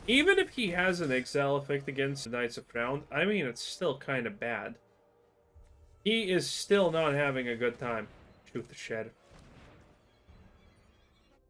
Even if he has an exile effect against the Knights of Round, I mean, it's still kind of bad. He is still not having a good time. Shoot the shed.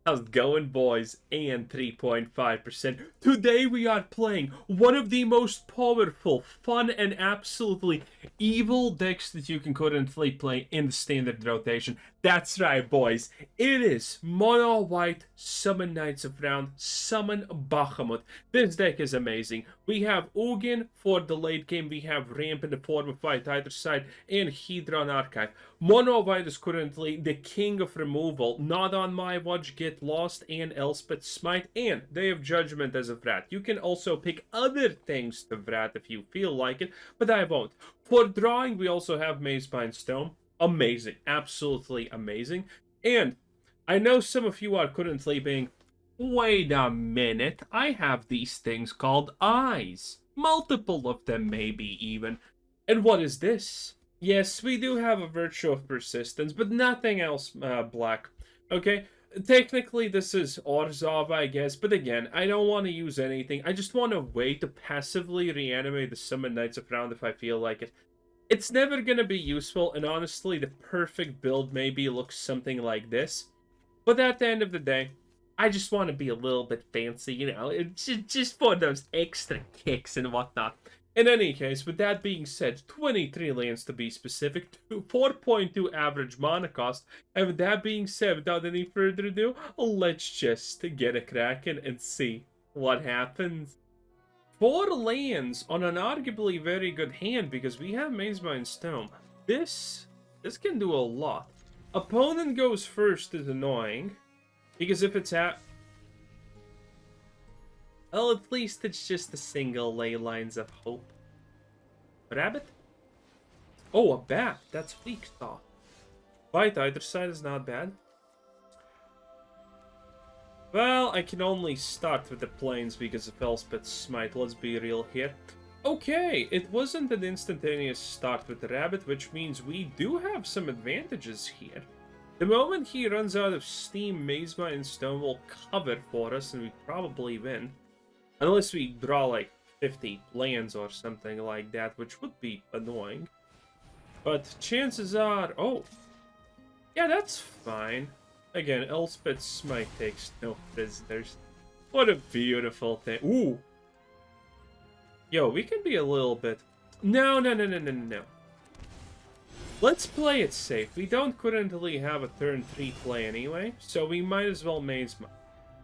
How's it going, boys? And 3.5%. Today we are playing one of the most powerful, fun, and absolutely evil decks that you can currently play in the standard rotation. That's right, boys. It is Mono White, Summon Knights of Round, Summon Bahamut. This deck is amazing. We have Ugin for the late game. We have Ramp in the form of White Auracite and Hedron Archive. Mono White is currently the king of removal. Not on my watch, Get Lost, and Elspeth Smite, and Day of Judgment as a Vrat. You can also pick other things to Vrat if you feel like it, but I won't. For drawing, we also have Mazemind Tome. Amazing. Absolutely amazing. And I know some of you are currently being, wait a minute, I have these things called eyes. Multiple of them, maybe even. And what is this? Yes, we do have a Virtue of Persistence, but nothing else black. Okay? Technically, this is Orzhov, I guess, but again, I don't want to use anything. I just want a way to passively reanimate the Summon Knights of Round if I feel like it. It's never going to be useful, and honestly, the perfect build maybe looks something like this. But at the end of the day, I just want to be a little bit fancy, you know, just for those extra kicks and whatnot. In any case, with that being said, 23 lands to be specific, 4.2 average mana cost, and with that being said, without any further ado, let's just get a crackin' and see what happens. 4 lands on an arguably very good hand because we have Mazemind Tome. This can do a lot. Opponent goes first is annoying because if it's at... well, at least it's just a single Ley Lines of Hope. Rabbit? Oh, a bat. That's weak thought. White either side is not bad. Well, I can only start with the planes because of Elspeth's Smite, let's be real here. Okay, it wasn't an instantaneous start with the rabbit, which means we do have some advantages here. The moment he runs out of steam, Mazemind Tome will cover for us and we probably win. Unless we draw like 50 lands or something like that, which would be annoying. But chances are... oh, yeah, that's fine. Again, Elspeth's Smite takes no prisoners. What a beautiful thing. Ooh. Yo, we can be a little bit... No. Let's play it safe. We don't currently have a turn 3 play anyway, so we might as well Mazemind.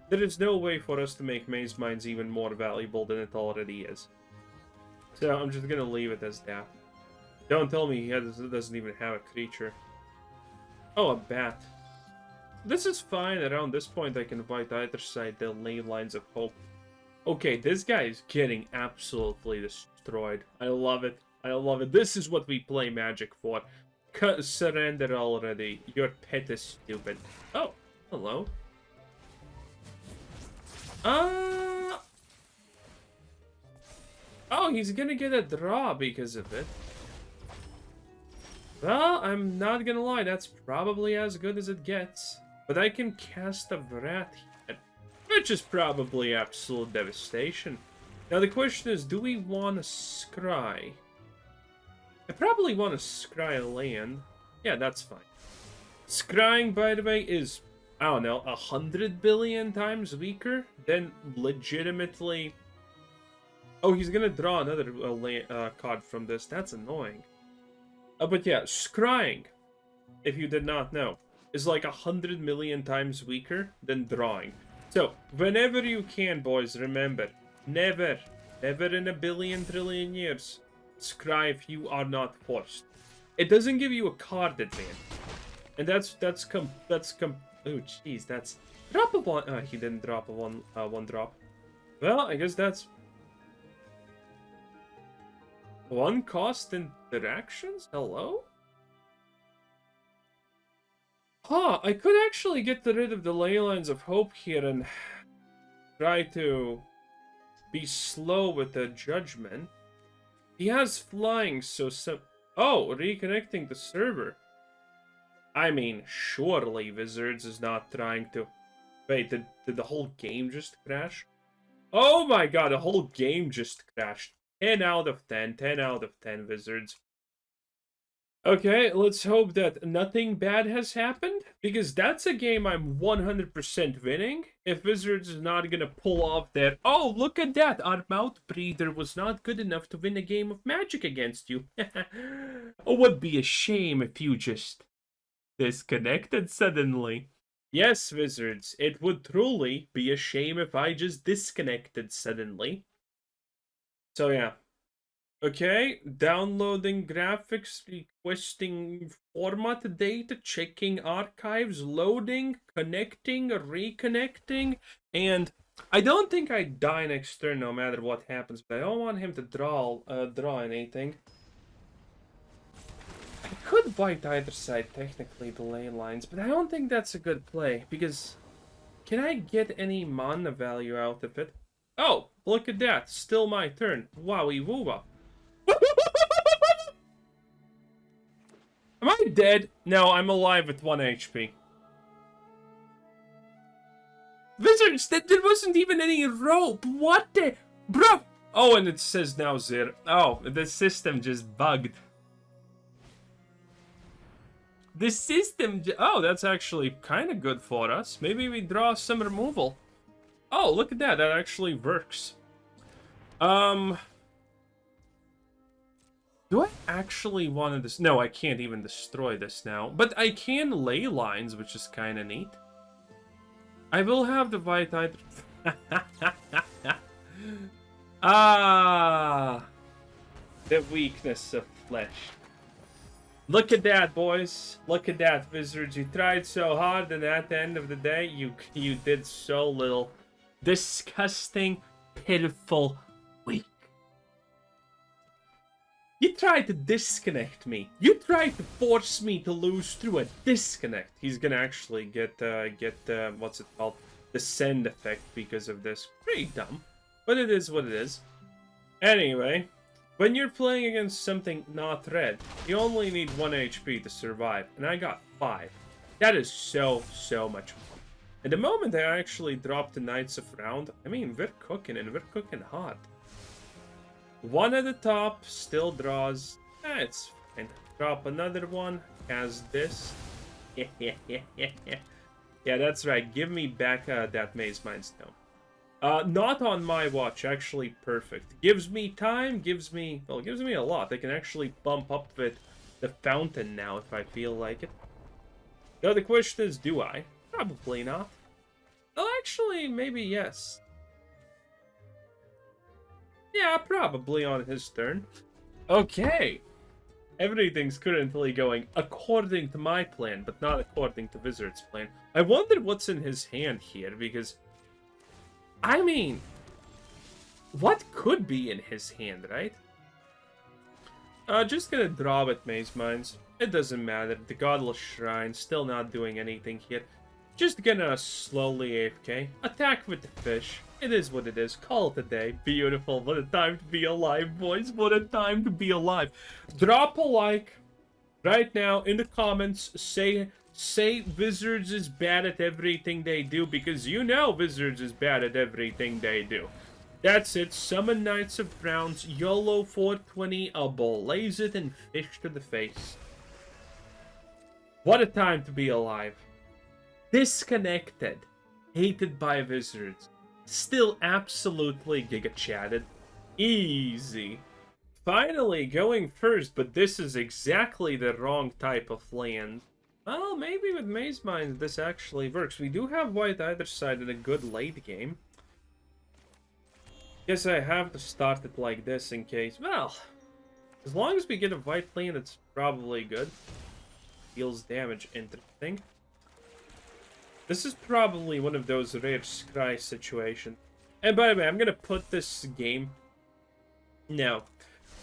There is no way for us to make Mazeminds even more valuable than it already is. So I'm just gonna leave it as that. Don't tell me he doesn't even have a creature. Oh, a bat. This is fine. Around this point, I can White either side the Ley Lines of Hope. Okay, this guy is getting absolutely destroyed. I love it. I love it. This is what we play Magic for. Surrender already. Your pet is stupid. Oh, hello. Oh, he's gonna get a draw because of it. Well, I'm not gonna lie. That's probably as good as it gets. But I can cast a Vrat here, which is probably absolute devastation. Now the question is, do we want to scry? I probably want to scry a land. Yeah, that's fine. Scrying, by the way, is, I don't know, 100 billion times weaker than legitimately... oh, he's gonna draw another card from this. That's annoying. But yeah, scrying, if you did not know, is like 100 million times weaker than drawing. So, whenever you can, boys, remember, never in a billion trillion years, scry if you are not forced. It doesn't give you a card advantage. And that's oh jeez, that's... drop a one... he didn't drop a one drop. Well, I guess that's... one cost interactions? Hello? Huh, I could actually get rid of the Ley Lines of Hope here and try to be slow with the Judgment. He has flying, so oh, reconnecting the server. I mean, surely Wizards is not trying to... wait, did the whole game just crash? Oh my god, the whole game just crashed. 10 out of 10, 10 out of 10, Wizards. Okay, let's hope that nothing bad has happened, because that's a game I'm 100% winning. If Wizards is not gonna pull off that, oh, look at that, our mouth breather was not good enough to win a game of Magic against you. It would be a shame if you just disconnected suddenly. Yes, Wizards, it would truly be a shame if I just disconnected suddenly. So yeah. Okay, downloading graphics, requesting format data, checking archives, loading, connecting, reconnecting, and I don't think I die next turn no matter what happens, but I don't want him to draw anything. I could White Auracite technically the ley lines, but I don't think that's a good play, because can I get any mana value out of it? Oh, look at that, still my turn. Wowie woowa. Am I dead? No, I'm alive with 1 HP. Wizards, there wasn't even any rope. What the? Bro! Oh, and it says now 0. Oh, the system just bugged. The system... Oh, that's actually kind of good for us. Maybe we draw some removal. Oh, look at that. That actually works. Do I actually want to... No, I can't even destroy this now. But I can ley lines, which is kind of neat. I will have the White Eye... Ah! The weakness of flesh. Look at that, boys. Look at that, Wizards. You tried so hard, and at the end of the day, you did so little. Disgusting, pitiful, weak. You tried to disconnect me. You tried to force me to lose through a disconnect. He's gonna actually get what's it called? The send effect because of this. Pretty dumb, but it is what it is. Anyway, when you're playing against something not red, you only need 1 HP to survive, and I got 5. That is so much fun. And the moment I actually dropped the Knights of Round, I mean, we're cooking, and we're cooking hot. 1 at the top, still draws. It's fine. Drop another one, has this. Yeah, that's right. Give me back that Mazemind Tome. Not on my watch, actually perfect. Gives me time, gives me a lot. I can actually bump up with the fountain now if I feel like it. Now the question is, do I? Probably not. Well, actually, maybe yes. Yeah, probably on his turn. Okay. Everything's currently going according to my plan, but not according to Wizard's plan. I wonder what's in his hand here, because... I mean... what could be in his hand, right? Just gonna draw with Mazemind. It doesn't matter. The Godless Shrine, still not doing anything here. Just gonna slowly AFK. Attack with the fish. It is what it is. Call it a day. Beautiful. What a time to be alive, boys. What a time to be alive. Drop a like right now in the comments. Say Wizards is bad at everything they do, because you know Wizards is bad at everything they do. That's it. Summon Knights of Browns. YOLO 420. Ablaze it and fish to the face. What a time to be alive. Disconnected. Hated by Wizards. Still absolutely giga-chatted. Easy. Finally going first, but this is exactly the wrong type of land. Well, maybe with Mazemind this actually works. We do have White Auracite in a good late game. Guess I have to start it like this in case. Well, as long as we get a white land, it's probably good. Deals damage, interesting. This is probably one of those rare scry situations. And by the way, I'm gonna put this game... No.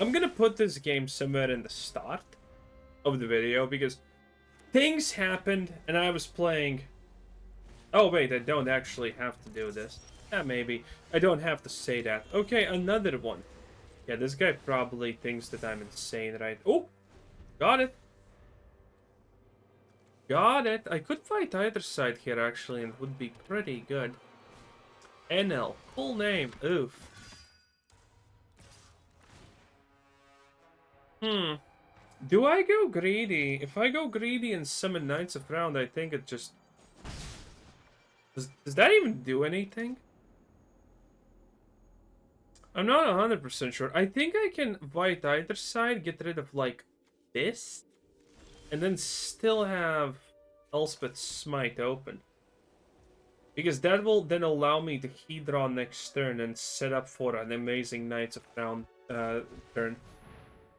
I'm gonna put this game somewhere in the start of the video, because things happened and I was playing... Oh wait, I don't actually have to do this. Yeah, maybe. I don't have to say that. Okay, another one. Yeah, this guy probably thinks that I'm insane, right? Oh! Got it! Got it! I could fight either side here, actually, and it would be pretty good. NL. Full name. Oof. Do I go greedy? If I go greedy and summon Knights of Round, I think it just... Does that even do anything? I'm not 100% sure. I think I can White Auracite, get rid of, like, this, and then still have Elspeth's Smite open. Because that will then allow me to Hedron next turn and set up for an amazing Knights of Round turn.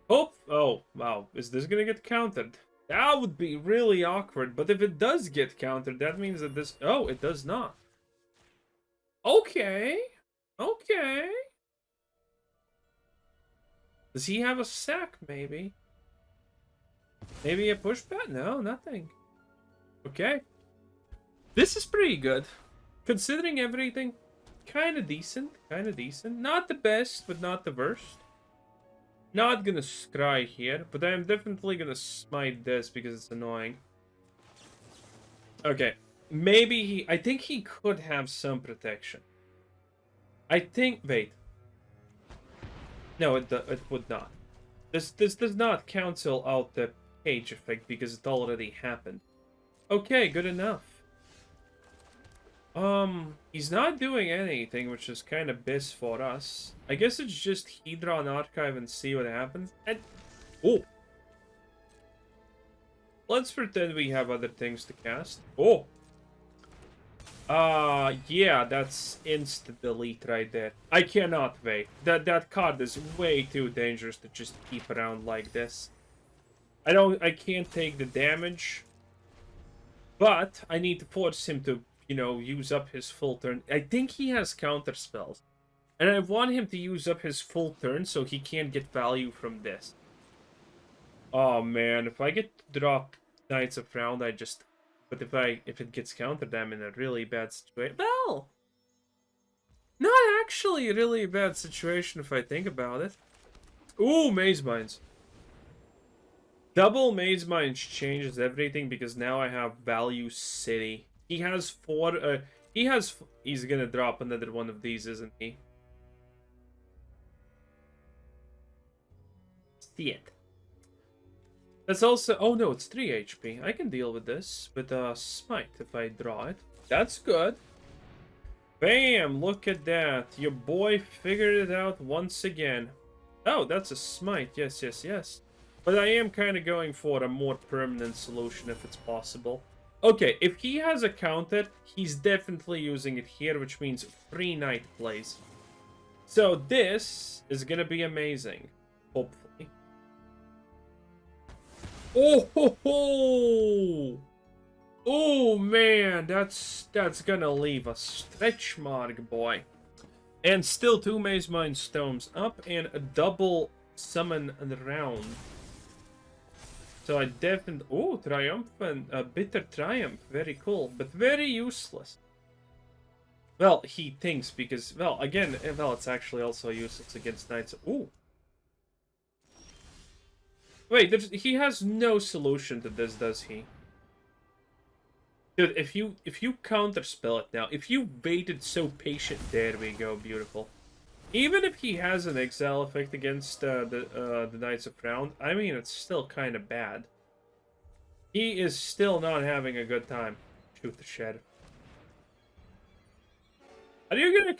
Oh, wow. Is this gonna get countered? That would be really awkward, but if it does get countered, that means that this... Oh, it does not. Okay. Okay. Does he have a sack, maybe? Maybe a pushback? No, nothing. Okay. This is pretty good. Considering everything, kind of decent. Kind of decent. Not the best, but not the worst. Not gonna scry here, but I'm definitely gonna smite this because it's annoying. Okay. Maybe he... I think he could have some protection. I think... Wait. No, it would not. This does not cancel out the cage effect because it already happened. Okay, good enough. He's not doing anything, which is kind of biz for us. I guess it's just Hedron Archive and see what happens. And oh, let's pretend we have other things to cast. Oh. Yeah, that's insta-delete right there. I cannot wait. That card is way too dangerous to just keep around like this. I can't take the damage. But I need to force him to, you know, use up his full turn. I think he has counter spells. And I want him to use up his full turn so he can't get value from this. Oh man, if I get to drop Knights of Round, I just... But if it gets countered, I'm in a really bad situation. Well, not actually a really bad situation if I think about it. Ooh, Maze Mines. Double Maze Mines changes everything because now I have Value City. He has 4. He's gonna drop another one of these, isn't he? See it. That's also... Oh no, it's 3 HP. I can deal with this with Smite if I draw it. That's good. Bam! Look at that. Your boy figured it out once again. Oh, that's a Smite. Yes, yes, yes. But I am kind of going for a more permanent solution if it's possible. Okay, if he has a counter, he's definitely using it here, which means free Knight plays. So this is gonna be amazing. Hopefully. Oh ho ho! Oh man, that's gonna leave a stretch mark, boy. And still 2 Mazemind Tomes up and a double summon round. So I definitely... Oh, Triumphant, Bitter Triumph. Very cool, but very useless. Well, he thinks because... Well, again, well, it's actually also useless against Knights. Ooh. Wait, he has no solution to this, does he? Dude, if you counterspell it now, if you waited so patient, there we go, beautiful. Even if he has an exile effect against the Knights of Round, I mean, it's still kind of bad. He is still not having a good time. Shoot the shed. Are you gonna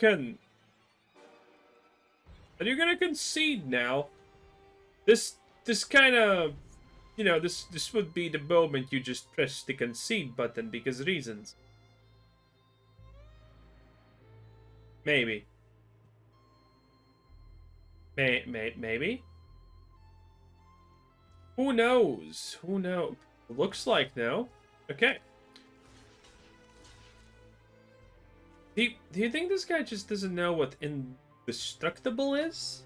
concede now? This kind of, you know, this would be the moment you just press the concede button because reasons. Maybe. Maybe? Who knows? Who knows? Looks like no. Okay. Do you think this guy just doesn't know what Indestructable is?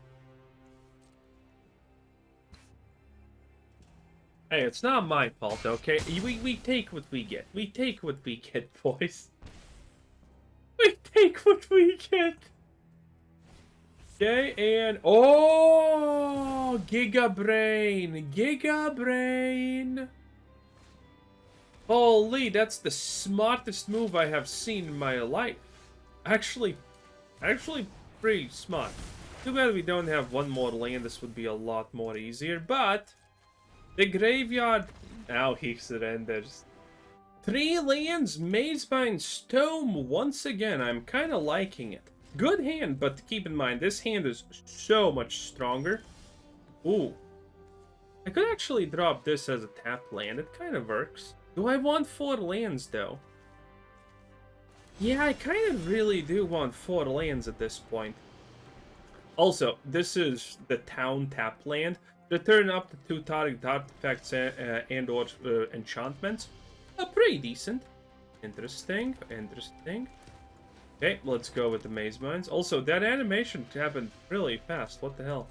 Hey, it's not my fault, okay? We take what we get. We take what we get, boys. We take what we get. Okay, and... Oh! Giga Brain! Holy, that's the smartest move I have seen in my life. Actually, Actually, pretty smart. Too bad we don't have one more land. This would be a lot more easier. But the graveyard. Now he surrenders. 3 lands, Mazemind Tome once again. I'm kind of liking it. Good hand, but keep in mind, this hand is so much stronger. Ooh. I could actually drop this as a tap land. It kind of works. Do I want 4 lands, though? Yeah, I kind of really do want 4 lands at this point. Also, this is the town tap land. Return up to 2 target artifacts and or enchantments. Pretty decent. Interesting. Okay, let's go with the Mazeminds. Also, that animation happened really fast. What the hell?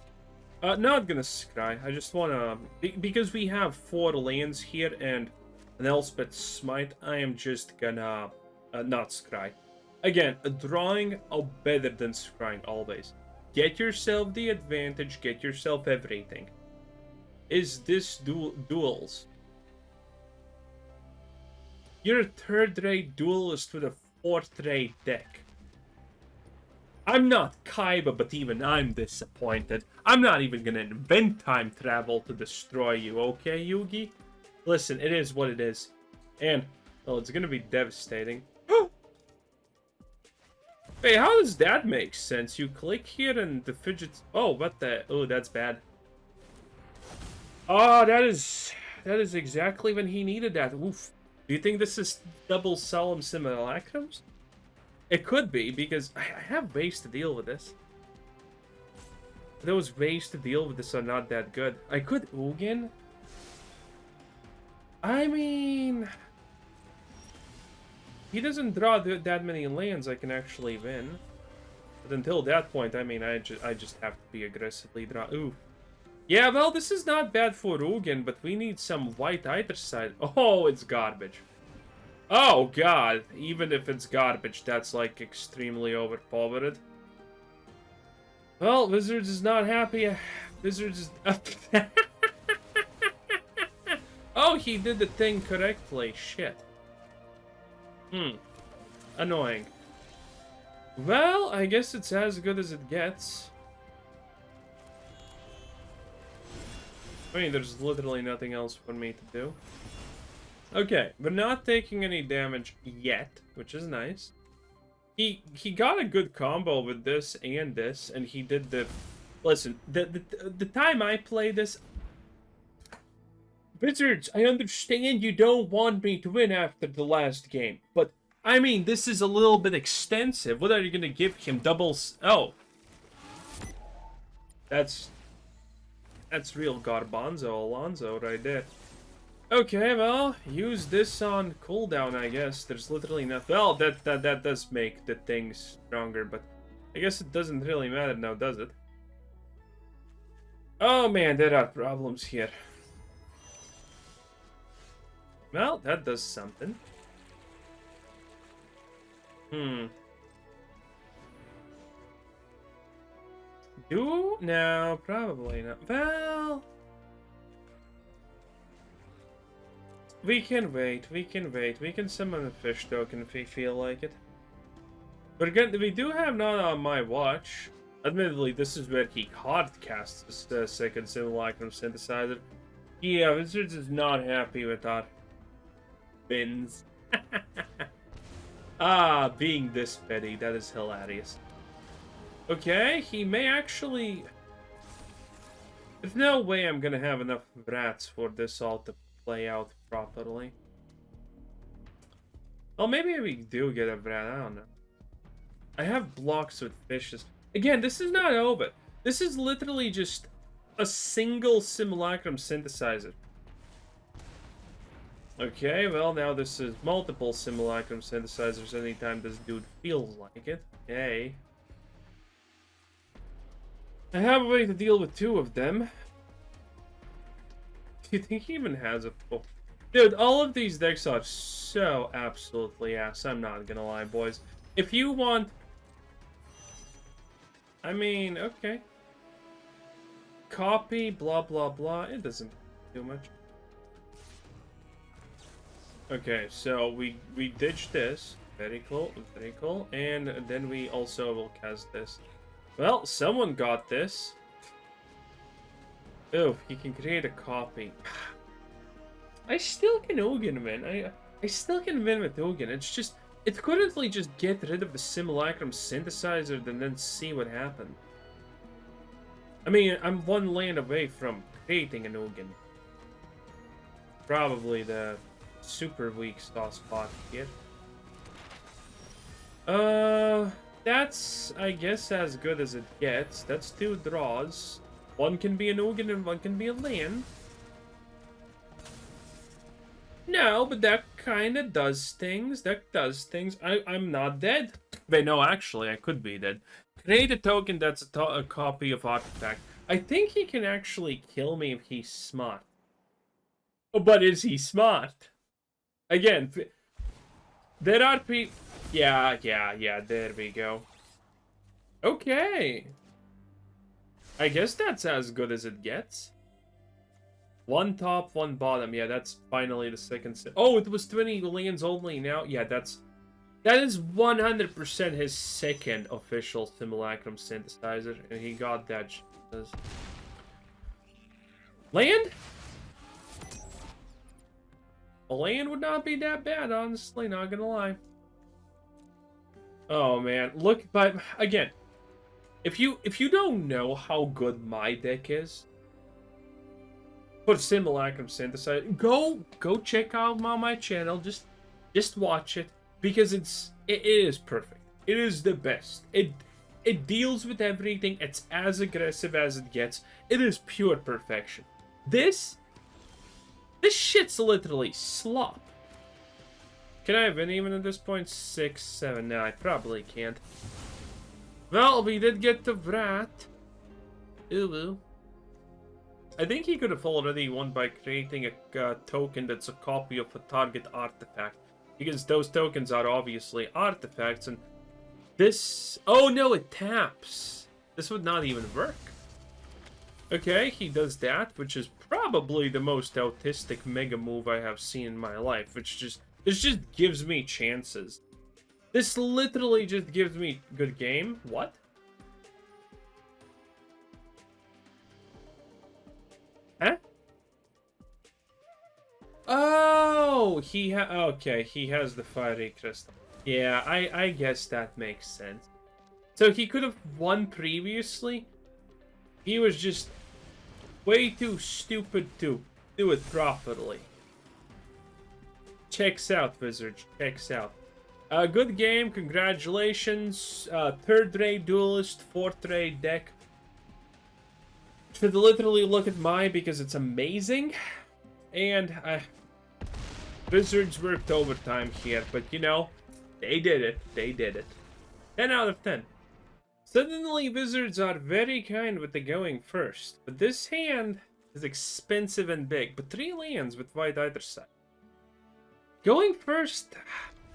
Not gonna scry. I just wanna... Because we have 4 lands here and an Elspeth Smite, I am just gonna not scry. Again, drawing better than scrying always. Get yourself the advantage, get yourself everything. Is this duels? You're a 3rd-rate duelist with a 4th-rate deck. I'm not Kaiba, but even I'm disappointed. I'm not even gonna invent time travel to destroy you, okay, Yugi? Listen, it is what it is. And, well, it's gonna be devastating. Hey, how does that make sense? You click here and the fidget... Oh, what the... Oh, that's bad. Oh, that is exactly when he needed that. Oof. Do you think this is double solemn simulacrums? It could be, because I have ways to deal with this. Those ways to deal with this are not that good. I could Ugin. I mean... He doesn't draw that many lands I can actually win. But until that point, I mean, I just have to be aggressively draw... Ooh. Yeah, well, this is not bad for Ugin, but we need some White Auracite. Oh, it's garbage. Oh, God. Even if it's garbage, that's, like, extremely overpowered. Well, Wizards is not happy. Wizards is... Oh, he did the thing correctly. Shit. Annoying. Well, I guess it's as good as it gets. I mean, there's literally nothing else for me to do. Okay, we're not taking any damage yet, which is nice. He got a good combo with this, and he did the... Listen, the time I play this... Wizards, I understand you don't want me to win after the last game, but, I mean, this is a little bit extensive. What are you gonna give him? Doubles... Oh. That's real Garbanzo Alonso right there. Okay, well, use this on cooldown, I guess. There's literally nothing... Well, that does make the things stronger, but I guess it doesn't really matter now, does it? Oh, man, there are problems here. Well, that does something. No, probably not. Well... We can wait. We can summon a fish token if we feel like it. But again, we do have not on my watch. Admittedly, this is where he hard casts the second simulacrum synthesizer. Yeah, Wizards is not happy with our bins. Being this petty, that is hilarious. Okay, he may actually... There's no way I'm gonna have enough rats for this all to play out properly. Well, maybe we do get a rat, I don't know. I have blocks with fishes. Again, this is not over. This is literally just a single simulacrum synthesizer. Okay, well, now this is multiple simulacrum synthesizers anytime this dude feels like it. Yay. I have a way to deal with 2 of them. Do you think he even has a... Oh. Dude, all of these decks are so absolutely ass. I'm not gonna lie, boys. If you want... I mean, okay. Copy, blah, blah, blah. It doesn't do much. Okay, so we ditch this. Very cool, very cool. And then we also will cast this. Well, someone got this. Oh, he can create a copy. I still can Ugin win. I still can win with Ugin. It's just, it currently just get rid of the simulacrum synthesizer and then see what happens. I mean, I'm one land away from creating an Ugin. Probably the super weak spot here. That's, I guess, as good as it gets. That's 2 draws. One can be an Ugin and one can be a land. No, but that kind of does things. That does things. I'm not dead. Wait, no, actually, I could be dead. Create a token that's a copy of Artifact. I think he can actually kill me if he's smart. Oh, but is he smart? Again, there are people... Yeah, there we go. Okay. I guess that's as good as it gets. 1 top, 1 bottom. Yeah, that's finally the second set. Oh, it was 20 lands only now. Yeah, that is 100% his second official simulacrum synthesizer, and he got that. Land? A land would not be that bad, honestly, not gonna lie. Oh man, look, but again, if you don't know how good my deck is, put simulacrum synthesizer, go check out my channel, just watch it, because it is perfect. It is the best. It deals with everything. It's as aggressive as it gets. It is pure perfection. This shit's literally slop. Can I win even at this point? 6, 7. No, I probably can't. Well, we did get the Vrat. Ooh. I think he could have already won by creating a token that's a copy of a target artifact. Because those tokens are obviously artifacts, and this... Oh no, it taps. This would not even work. Okay, he does that, which is probably the most autistic mega move I have seen in my life, which just... This just gives me chances. This literally just gives me good game. What? Huh? Oh, okay, he has the fiery crystal. Yeah, I guess that makes sense. So he could have won previously. He was just way too stupid to do it properly. Checks out, Wizard. Checks out. Good game. Congratulations. 3rd-rate duelist, 4th-rate deck. Should literally look at mine because it's amazing. And Wizards worked overtime here, but you know, they did it. They did it. 10 out of 10. Suddenly, Wizards are very kind with the going first. But this hand is expensive and big. But 3 lands with White Auracite. Going first,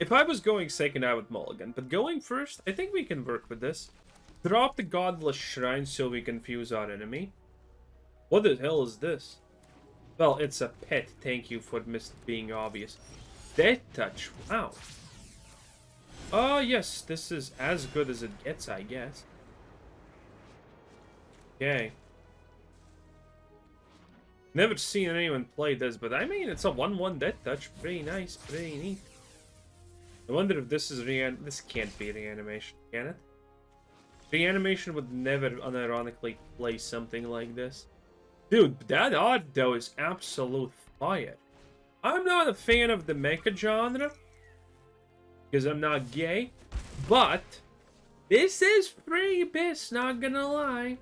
if I was going second, I would mulligan. But going first, I think we can work with this. Drop the Godless Shrine so we confuse our enemy. What the hell is this? Well, it's a pet. Thank you for being obvious. Death Touch. Wow. Oh, yes. This is as good as it gets, I guess. Okay. Never seen anyone play this, but I mean, it's a 1/1 Death Touch. Pretty nice, pretty neat. I wonder if this is this can't be reanimation, can it? Reanimation would never unironically play something like this. Dude, that art, though, is absolute fire. I'm not a fan of the mecha genre, because I'm not gay, but this is pretty piss, not gonna lie.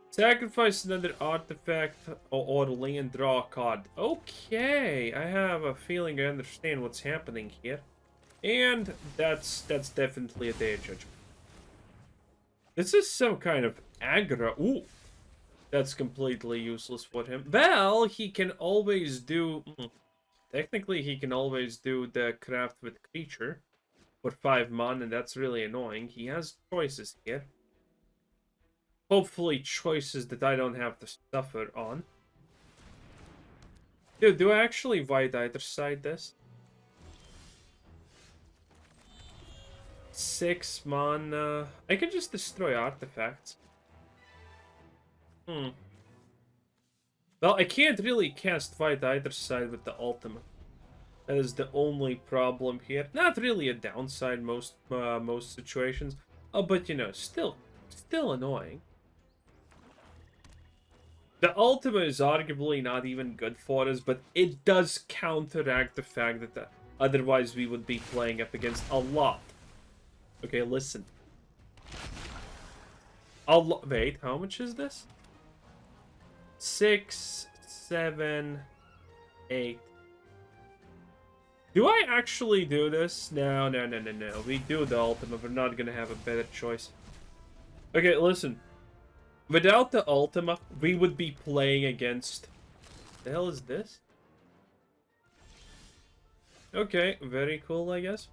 Sacrifice another artifact or land, draw a card. Okay, I have a feeling I understand what's happening here. And that's definitely a Day of Judgment. This is some kind of aggro. Ooh, that's completely useless for him. Well, he can always do... Technically, he can always do the craft with creature for 5 mana, and that's really annoying. He has choices here. Hopefully choices that I don't have to suffer on. Dude, do I actually White Auracite this? 6 mana. I can just destroy artifacts. Well, I can't really cast White Auracite with the Ultima. That is the only problem here. Not really a downside most situations. Oh, but you know, still annoying. The Ultima is arguably not even good for us, but it does counteract the fact that otherwise we would be playing up against a lot. Okay, listen. Wait, how much is this? 6, 7, 8. Do I actually do this? No. We do the Ultima. We're not gonna have a better choice. Okay, listen. Without the Ultima, we would be playing against... The hell is this? Okay, very cool, I guess.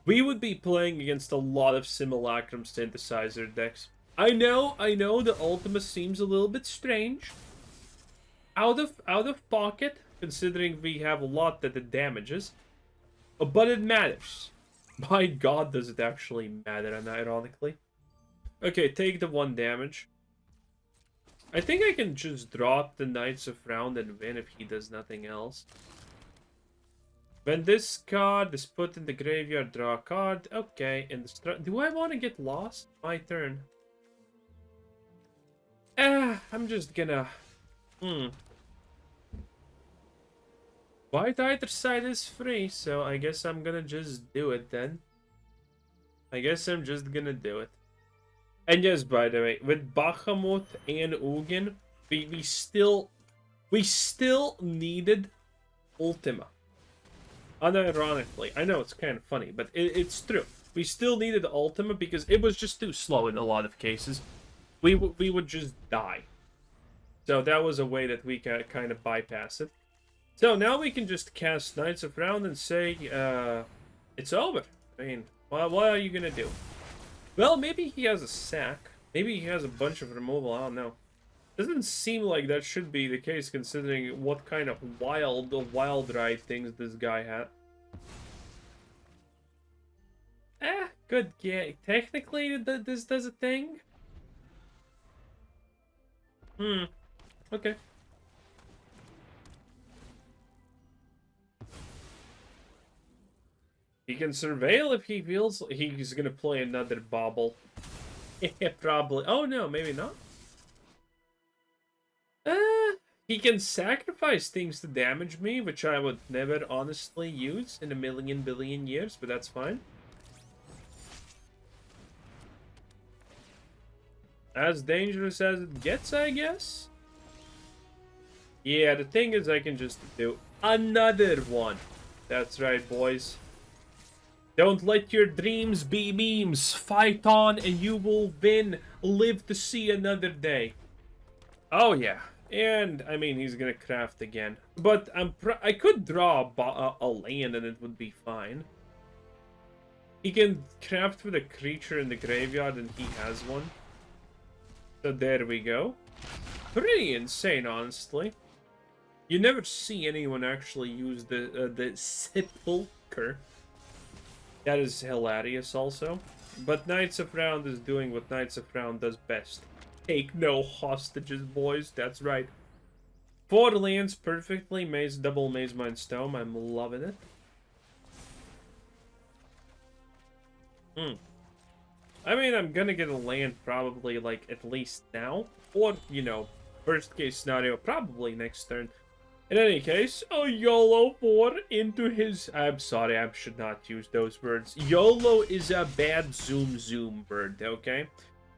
We would be playing against a lot of Simulacrum synthesizer decks. I know, the Ultima seems a little bit strange. Out of pocket, considering we have a lot that it damages. But it matters. My god, does it actually matter, ironically. Okay, take the 1 damage. I think I can just drop the Knights of Round and win if he does nothing else. When this card is put in the graveyard, draw a card. Okay, do I want to get lost? My turn. I'm just gonna... White Auracite is free, so I guess I'm gonna just do it then. I guess I'm just gonna do it. And yes, by the way, with Bahamut and Ugin, we still needed Ultima. Unironically, I know it's kind of funny, but it's true. We still needed Ultima because it was just too slow in a lot of cases. We would just die. So that was a way that we could kind of bypass it. So now we can just cast Knights of Round and say, it's over. I mean, what are you gonna do? Well, maybe he has a sack. Maybe he has a bunch of removal, I don't know. Doesn't seem like that should be the case considering what kind of wild ride things this guy had. Good, yeah, technically this does a thing. Okay. He can surveil if he feels he's gonna play another bauble. Yeah, probably. Oh no, maybe not. He can sacrifice things to damage me, which I would never honestly use in a million billion years, but that's fine. As dangerous as it gets, I guess. Yeah, the thing is I can just do another one. That's right, boys. Don't let your dreams be memes. Fight on and you will win. Live to see another day. Oh, yeah. And, I mean, he's gonna craft again. But I could draw a land and it would be fine. He can craft with a creature in the graveyard and he has one. So there we go. Pretty insane, honestly. You never see anyone actually use the sepulcher. That is hilarious also. But Knights of Round is doing what Knights of Round does best. Take no hostages, boys. That's right. 4 lands perfectly. Double Mazemind Tome. I'm loving it. I mean, I'm gonna get a land probably, like, at least now. Or, you know, worst case scenario, probably next turn. In any case, a YOLO 4 into his... I'm sorry, I should not use those words. YOLO is a bad zoom word, okay?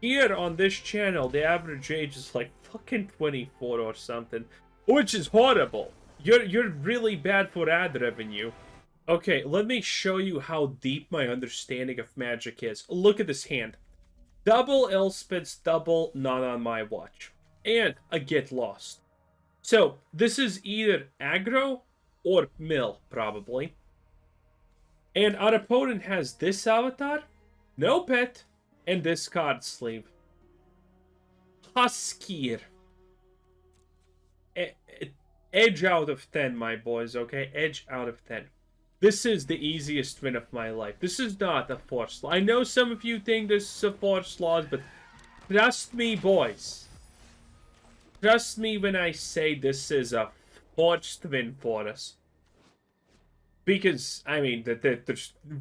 Here on this channel, the average age is like fucking 24 or something. Which is horrible. You're really bad for ad revenue. Okay, let me show you how deep my understanding of Magic is. Look at this hand. Double Elspeth's, double not on my watch. And a Get Lost. So, this is either aggro or mill, probably. And our opponent has this avatar, no pet, and this card sleeve. Huskir. Edge out of 10, my boys, okay? Edge out of 10. This is the easiest win of my life. This is not a forced loss. I know some of you think this is a forced loss, but trust me, boys. Trust me when I say this is a forced win for us. Because, I mean,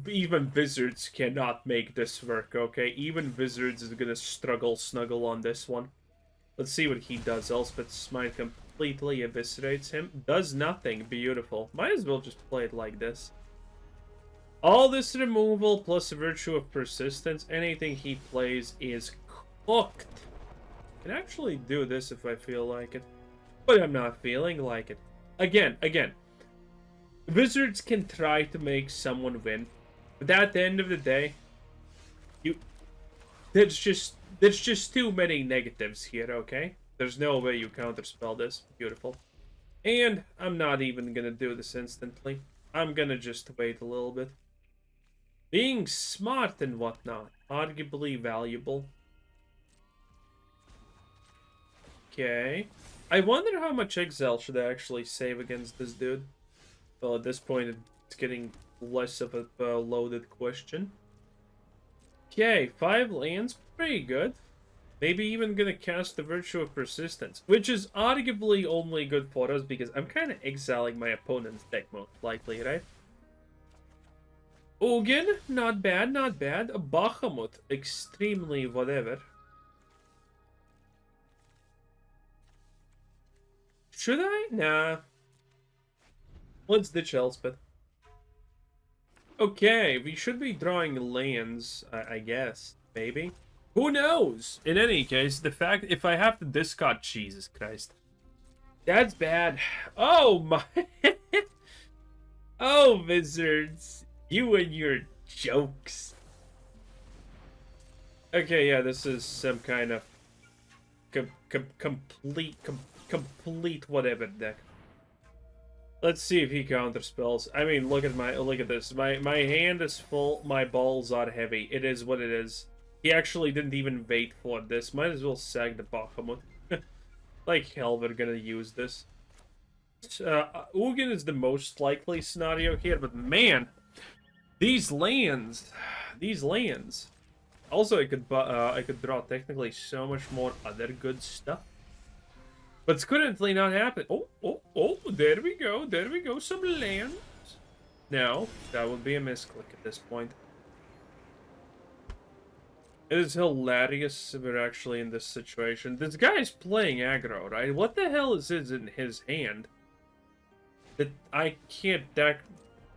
even Wizards cannot make this work, okay? Even Wizards is gonna snuggle on this one. Let's see what he does. Elspeth's Smite completely eviscerates him. Does nothing. Beautiful. Might as well just play it like this. All this removal plus a Virtue of Persistence, anything he plays is cooked. I can actually do this if I feel like it. But I'm not feeling like it. Again. Wizards can try to make someone win. But at the end of the day, there's just too many negatives here, okay? There's no way you counterspell this. Beautiful. And I'm not even gonna do this instantly. I'm gonna just wait a little bit. Being smart and whatnot. Arguably valuable. Okay. I wonder how much exile should I actually save against this dude. Well, at this point, it's getting less of a loaded question. Okay, 5 lands. Pretty good. Maybe even gonna cast the Virtue of Persistence, which is arguably only good for us because I'm kind of exiling my opponent's deck most likely, right? Ugin, not bad, not bad. A Bahamut, extremely whatever. Should I? Nah. Let's ditch Elspeth. Okay, we should be drawing lands, I guess. Maybe. Who knows? In any case, the fact if I have to discard, Jesus Christ. That's bad. Oh my. Oh, Wizards. You and your jokes. Okay, yeah, this is some kind of complete whatever deck. Let's see if he counterspells. I mean, look at this. My hand is full. My balls are heavy. It is what it is. He actually didn't even wait for this. Might as well sag the Bahamut. Like hell, we're gonna use this. Ugin is the most likely scenario here, but man, these lands. Also, I could draw technically so much more other good stuff. But it's currently not happening. Oh, there we go, some lands. No, that would be a misclick at this point. It is hilarious we're actually in this situation. This guy's playing aggro, right? What the hell is in his hand? That I can't deck...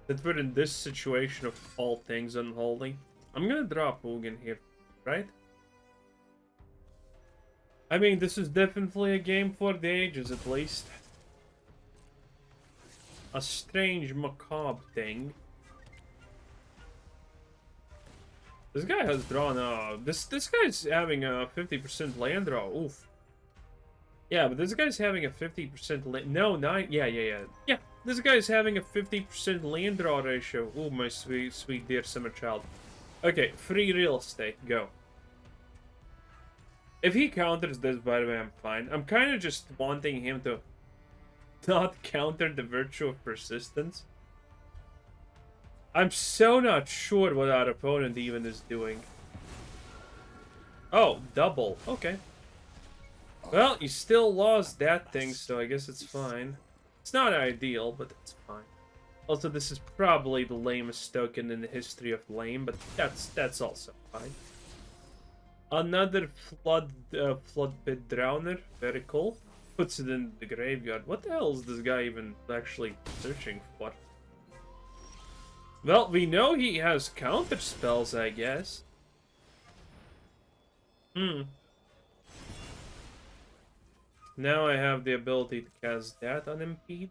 That we're in this situation of all things unholy. I'm gonna drop Ugin here, right? I mean, this is definitely a game for the ages, at least. A strange, macabre thing. This guy has drawn this guy's having a 50% land draw. Oof. Yeah, but this guy's having a 50% land... No, 9... Yeah. This guy's having a 50% land draw ratio. Ooh, my sweet dear summer child. Okay, free real estate. Go. If he counters this, by the way, I'm fine. I'm kind of just wanting him to not counter the Virtue of Persistence. I'm so not sure what our opponent even is doing. Oh, double. Okay. Well, you still lost that thing, so I guess it's fine. It's not ideal, but it's fine. Also, this is probably the lamest token in the history of lame, but that's also fine. Another flood pit drowner. Very cool. Puts it in the graveyard. What the hell is this guy even actually searching for? Well, we know he has counter spells, I guess. Now I have the ability to cast that on Impede.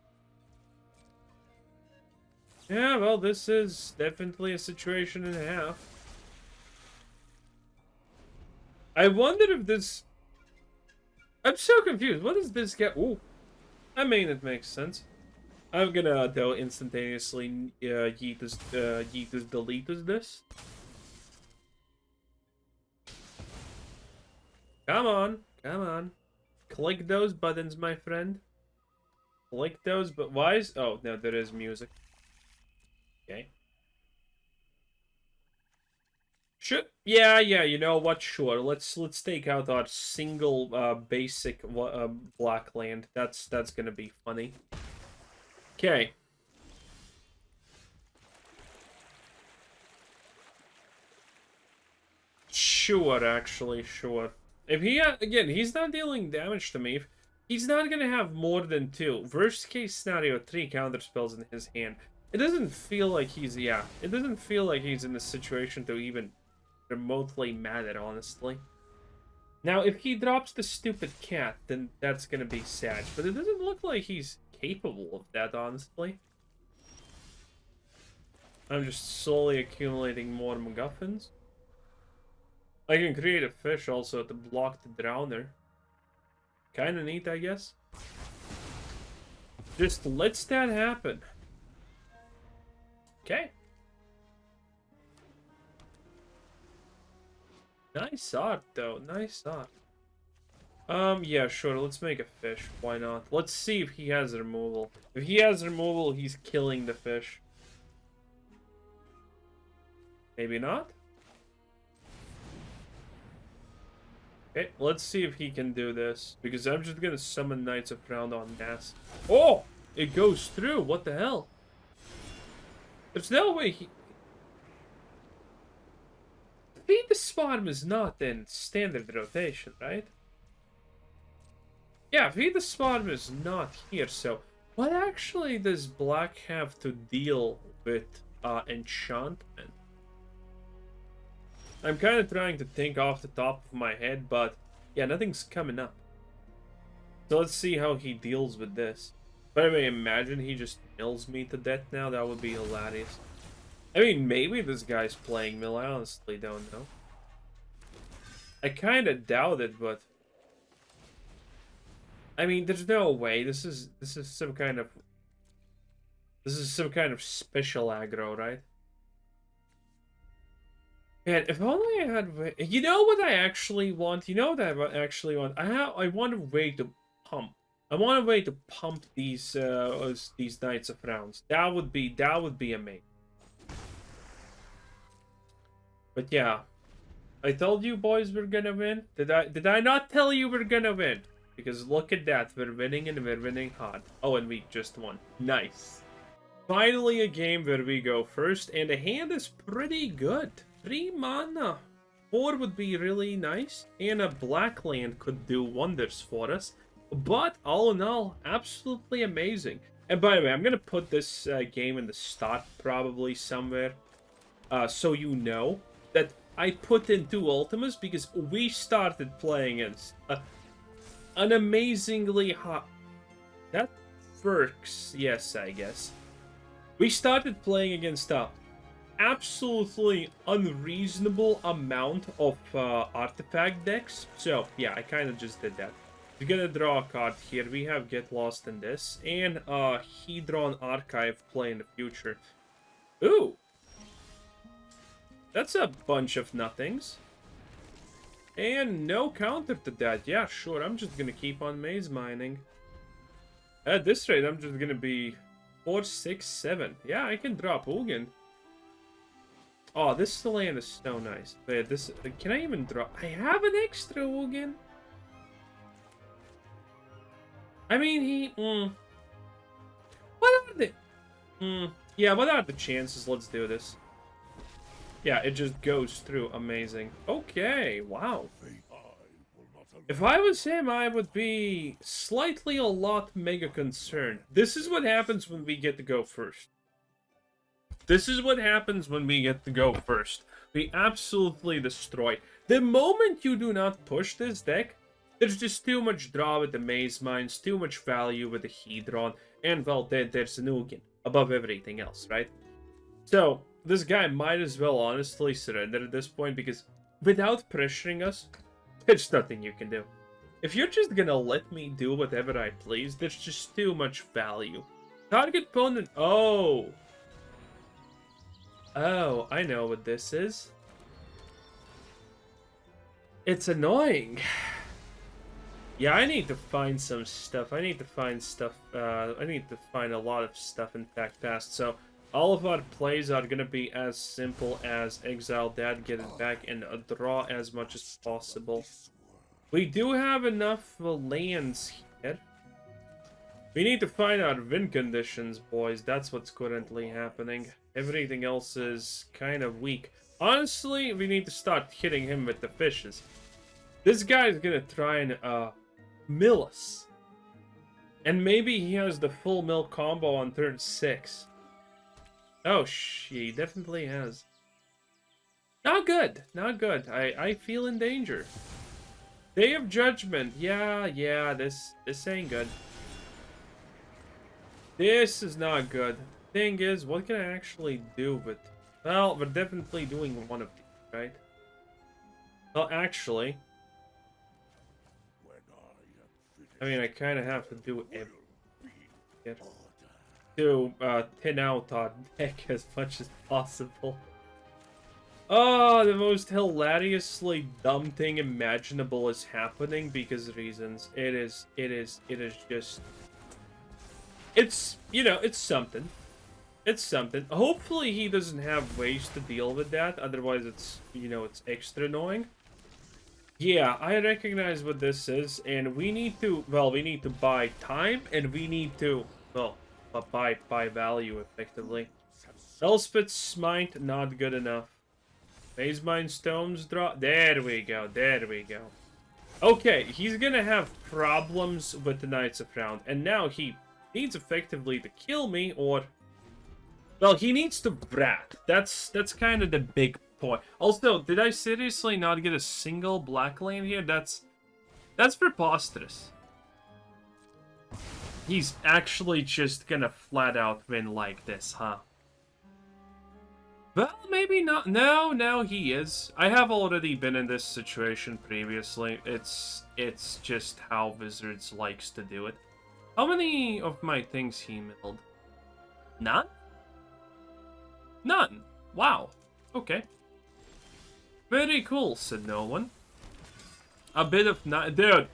Yeah, well, this is definitely a situation and a half. I wonder if this... I'm so confused. What is this guy? Ooh. I mean, it makes sense. I'm gonna, though, instantaneously yeet this, delete this. Come on. Click those buttons, my friend. Click those, but why is... Oh, no, there is music. Okay. Sure. Yeah, you know what? Sure. Let's take out our single basic black land. That's gonna be funny. Okay. Sure, actually, sure. If he again, he's not dealing damage to me. He's not gonna have more than 2. Worst case scenario, 3 counter spells in his hand. It doesn't feel like he's It doesn't feel like he's in a situation to even remotely matter, honestly. Now, if he drops the stupid cat, then that's gonna be sad. But it doesn't look like he's capable of that, honestly. I'm just slowly accumulating more MacGuffins. I can create a fish also to block the drowner. Kinda neat, I guess. Just lets that happen. Okay. Nice art, though. Nice art. Yeah, sure. Let's make a fish. Why not? Let's see if he has removal. If he has removal, he's killing the fish. Maybe not? Okay, let's see if he can do this. Because I'm just gonna summon Knights of Round on Mass. Oh! It goes through! What the hell? There's no way he... Feed the Swarm is not in standard rotation, right? Yeah, Feed the Swarm is not here, so... What actually does Black have to deal with enchantment? I'm kind of trying to think off the top of my head, but yeah, nothing's coming up. So let's see how he deals with this. By the way, imagine he just mills me to death now. That would be hilarious. I mean, maybe this guy's playing mill. I honestly don't know. I kind of doubt it, but I mean, there's no way. This is some kind of special aggro, right? Man, if only I had... You know what I actually want? You know what I actually want? I want a way to pump. I want a way to pump these Knights of Rounds. That would be amazing. But yeah, I told you boys we're gonna win. Did I not tell you we're gonna win? Because look at that, we're winning and we're winning hard. Oh, and we just won. Nice. Finally a game where we go first, and the hand is pretty good. 3 mana. 4 would be really nice, and a black land could do wonders for us. But all in all, absolutely amazing. And by the way, I'm gonna put this game in the start probably somewhere, so you know that I put in 2 Ultimas because we started playing against an amazingly hot... That works, yes, I guess. We started playing against absolutely unreasonable amount of artifact decks. So, yeah, I kind of just did that. We're gonna draw a card here. We have Get Lost in this, and Hedron Archive play in the future. Ooh! That's a bunch of nothings. And no counter to that. Yeah, sure, I'm just gonna keep on maze mining. At this rate, I'm just gonna be 4, 6, 7. Yeah, I can drop Ugin. Oh, this land is so nice. Wait, this... Can I even drop... I have an extra Ugin? I mean, he... What are the... Yeah, what are the chances? Let's do this. Yeah, it just goes through. Amazing. Okay, wow. If I was him, I would be slightly a lot mega concerned. This is what happens when we get to go first. This is what happens when we get to go first. We absolutely destroy. The moment you do not push this deck, there's just too much draw with the Maze Mines, too much value with the Hedron, and well, there's an Ugin above everything else, right? So, this guy might as well honestly surrender at this point, because without pressuring us, there's nothing you can do. If you're just gonna let me do whatever I please, there's just too much value. Target opponent... Oh! Oh, I know what this is. It's annoying. Yeah, I need to find some stuff. I need to find stuff. I need to find a lot of stuff, in fact, fast. So, all of our plays are gonna be as simple as exile that, get it back, and draw as much as possible. We do have enough lands here. We need to find out win conditions, boys. That's what's currently happening. Everything else is kind of weak. Honestly, we need to start hitting him with the fishes. This guy is gonna try and mill us. And maybe he has the full mill combo on turn 6. Oh, he definitely has. Not good. Not good. I feel in danger. Day of Judgment. Yeah, this ain't good. This is not good. Thing is, what can I actually do with... Well, we're definitely doing one of these, right? Well, actually... I mean, I kind of have to do everything to thin out our deck as much as possible. Oh, the most hilariously dumb thing imaginable is happening because of reasons. It is just... It's, you know, it's something. It's something. Hopefully he doesn't have ways to deal with that, otherwise it's, you know, it's extra annoying. Yeah, I recognize what this is, and we need to, well, we need to buy time, and we need to, well, buy value, effectively. Elspeth Smite, not good enough. Mazemind Tomes draw, there we go. Okay, he's gonna have problems with the Knights of Round, and now he needs effectively to kill me, or... Well, he needs to brat. That's kind of the big point. Also, did I seriously not get a single black lane here? That's preposterous. He's actually just gonna flat out win like this, huh? Well, maybe not. No, he is. I have already been in this situation previously. It's just how Wizards likes to do it. How many of my things he milled? None? None. Wow. Okay. Very cool, said no one. A bit of dude,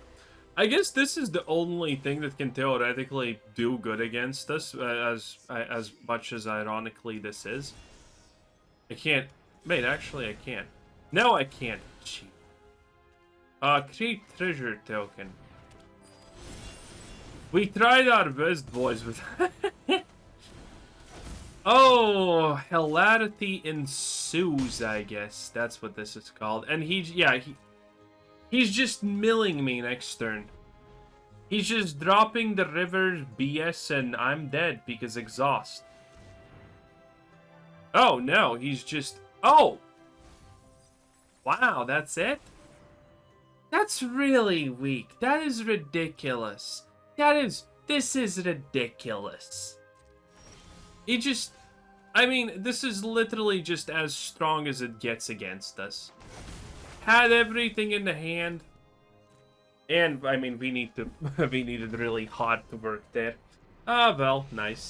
I guess this is the only thing that can theoretically do good against us, as much as ironically this is. I can't... Wait, actually I can't. No, I can't. Gee. Create treasure token. We tried our best, boys, with... Oh, hilarity ensues, I guess. That's what this is called. And he's just milling me next turn. He's just dropping the river BS and I'm dead because exhaust. Oh, no, he's just... Oh! Wow, that's it? That's really weak. That is ridiculous. This is ridiculous. He just... I mean, this is literally just as strong as it gets against us. Had everything in the hand. And, I mean, we needed really hard to work there. Ah, well, nice.